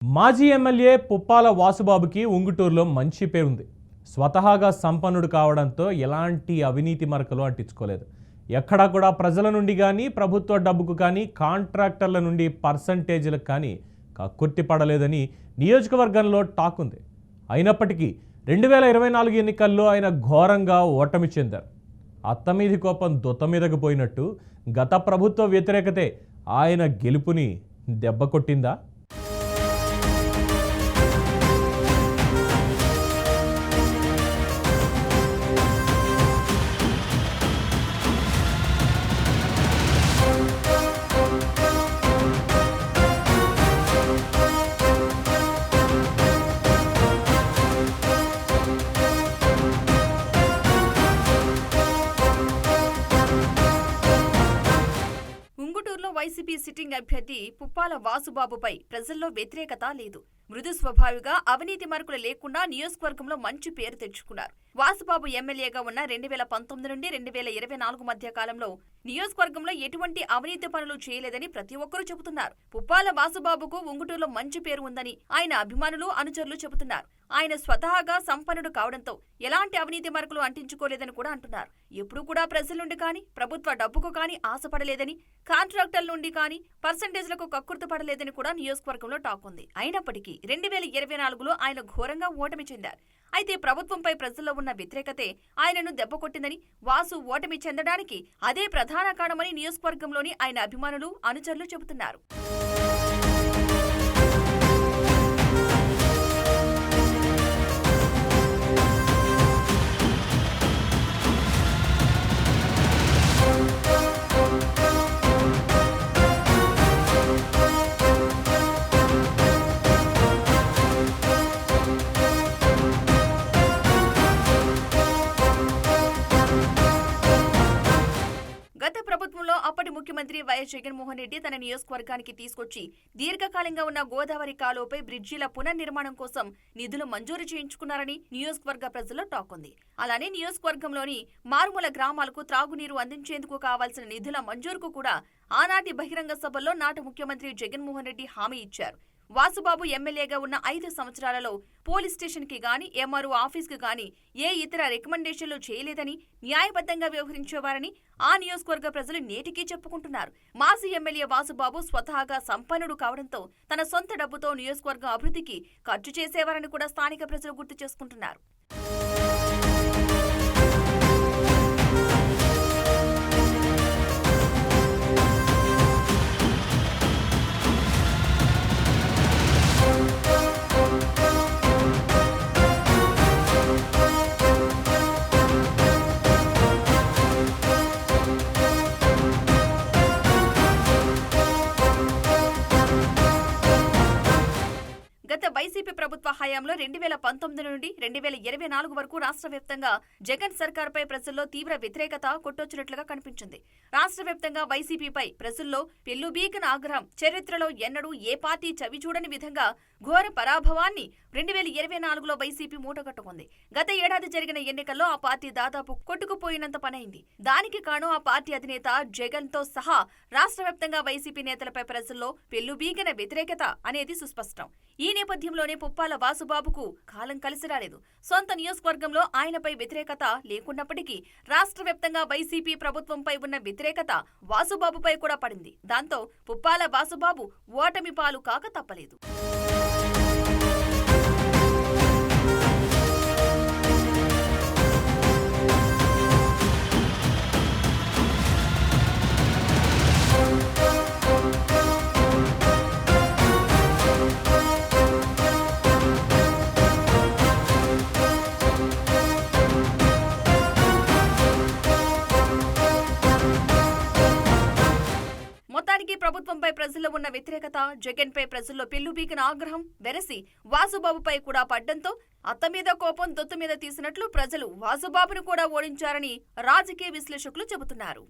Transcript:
మాజీ ఎమ్మెల్యే పుప్పాల వాసుబాబుకి ఉంగుటూరులో మంచి పేరుంది. స్వతహాగా సంపన్నుడు కావడంతో ఎలాంటి అవినీతి మరకలు అంటించుకోలేదు. ఎక్కడా కూడా ప్రజల నుండి కానీ ప్రభుత్వ డబ్బుకు కానీ కాంట్రాక్టర్ల నుండి పర్సంటేజీలకు కానీ కక్కుర్తి పడలేదని నియోజకవర్గంలో టాక్ ఉంది. అయినప్పటికీ 2024 ఎన్నికల్లో ఆయన ఘోరంగా ఓటమి చెందారు. అత్తమీది కోపం దొత్త మీదకు పోయినట్టు గత ప్రభుత్వ వ్యతిరేకతే ఆయన గెలుపుని దెబ్బ కొట్టిందా? ఉంగుటూరులో వైసీపీ సిట్టింగ్ అభ్యర్థి పుప్పాల వాసుబాబుపై ప్రజల్లో వ్యతిరేకత లేదు. మృదు స్వభావిగా అవినీతి మరకులు లేకుండా నియోజకవర్గంలో మంచి పేరు తెచ్చుకున్నారు. వాసుబాబు ఎమ్మెల్యేగా ఉన్న 2019 నుండి 2024 మధ్య కాలంలో నియోజకవర్గంలో ఎటువంటి అవినీతి పనులు చేయలేదని ప్రతి ఒక్కరూ చెబుతున్నారు. పుప్పాల వాసుబాబుకు ఉంగుటూరులో మంచి పేరు ఉందని ఆయన అభిమానులు, అనుచరులు చెబుతున్నారు. ఆయన స్వతహాగా సంపన్నుడు కావడంతో ఎలాంటి అవినీతి మరకలు అంటించుకోలేదని కూడా అంటున్నారు. ఎప్పుడూ కూడా ప్రజల నుండి కానీ ప్రభుత్వ డబ్బుకు కానీ ఆశపడలేదని, కాంట్రాక్టర్ల నుండి కానీ పర్సంటేజ్లకు కక్కుర్తి పడలేదని కూడా నియోజకవర్గంలో టాక్ ఉంది. అయినప్పటికీ 2024లో ఆయన ఘోరంగా ఓటమి చెందారు. అయితే ప్రభుత్వంపై ప్రజల్లో ఉన్న వ్యతిరేకతే ఆయనను దెబ్బకొట్టిందని, వాసు ఓటమి చెందడానికి అదే ప్రధాన కారణమని నియోజకవర్గంలోని ఆయన అభిమానులు, అనుచరులు చెబుతున్నారు. గత ప్రభుత్వంలో అప్పటి ముఖ్యమంత్రి వైఎస్ జగన్మోహన్ రెడ్డి తన నియోజకవర్గానికి తీసుకొచ్చి దీర్ఘకాలంగా ఉన్న గోదావరి కాలువపై బ్రిడ్జిల పునర్నిర్మాణం కోసం నిధులు మంజూరు చేయించుకున్నారని నియోజకవర్గ ప్రజల్లో టాక్ ఉంది. అలానే నియోజకవర్గంలోని మారుమూల గ్రామాలకు త్రాగునీరు అందించేందుకు కావాల్సిన నిధుల మంజూరుకు కూడా ఆనాటి బహిరంగ సభల్లో నాటి ముఖ్యమంత్రి జగన్మోహన్ రెడ్డి హామీ ఇచ్చారు. వాసుబాబు ఎమ్మెల్యేగా ఉన్న 5 సంవత్సరాలలో పోలీస్ స్టేషన్ కి గాని, ఎంఆర్ఓ ఆఫీస్ కి గాని ఏ ఇతర రికమెండేషన్లు చేయలేదని, న్యాయబద్ధంగా వ్యవహరించేవారని ఆ నియోజకవర్గ ప్రజలు నేటికీ చెప్పుకుంటున్నారు. మాజీ ఎమ్మెల్యే వాసుబాబు స్వతహాగా సంపన్నుడు కావడంతో తన సొంత డబ్బుతో నియోజకవర్గ అభివృద్ధికి ఖర్చు చేసేవారని కూడా స్థానిక ప్రజలు గుర్తు చేసుకుంటున్నారు. గత వైసీపీ ప్రభుత్వ హయాంలో 2019 నుండి 2024 వరకు రాష్ట్ర వ్యాప్తంగా జగన్ సర్కార్పై ప్రజల్లో తీవ్ర వ్యతిరేకత కొట్టొచ్చినట్లుగా కనిపించింది. రాష్ట్ర వ్యాప్తంగా వైసీపీపై ప్రజల్లో పెల్లుబీకిన ఆగ్రహం, చరిత్రలో ఎన్నడూ ఏ పార్టీ చవిచూడని విధంగా ఘోర పరాభవాన్ని 2024లో వైసీపీ మూటగట్టుకుంది. గత ఏడాది జరిగిన ఎన్నికల్లో ఆ పార్టీ దాదాపు కొట్టుకుపోయినంత పనైంది. దానికి కాను ఆ పార్టీ అధినేత జగన్ తో సహా రాష్ట్ర వ్యాప్తంగా వైసీపీ నేతలపై ప్రజల్లో పెల్లుబీకిన వ్యతిరేకత అనేది సుస్పష్టం. ఈ నేపథ్యంలోనే పుప్పాల వాసుబాబుకు కాలం కలిసి రాలేదు. సొంత నియోజకవర్గంలో ఆయనపై వ్యతిరేకత లేకున్నప్పటికీ రాష్ట్ర వ్యాప్తంగా వైసీపీ ప్రభుత్వంపై ఉన్న వ్యతిరేకత వాసుబాబుపై కూడా పడింది. దాంతో పుప్పాల వాసుబాబు ఓటమి పాలు కాక తప్పలేదు. మొత్తానికి ప్రభుత్వంపై ప్రజల్లో ఉన్న వ్యతిరేకత, జగన్ పై ప్రజల్లో పెల్లుబీకిన ఆగ్రహం వెరసి వాసుబాబుపై కూడా పడ్డంతో అత్త మీద కోపం దొత్తు మీద తీసినట్లు ప్రజలు వాసుబాబును కూడా ఓడించారని రాజకీయ విశ్లేషకులు చెబుతున్నారు.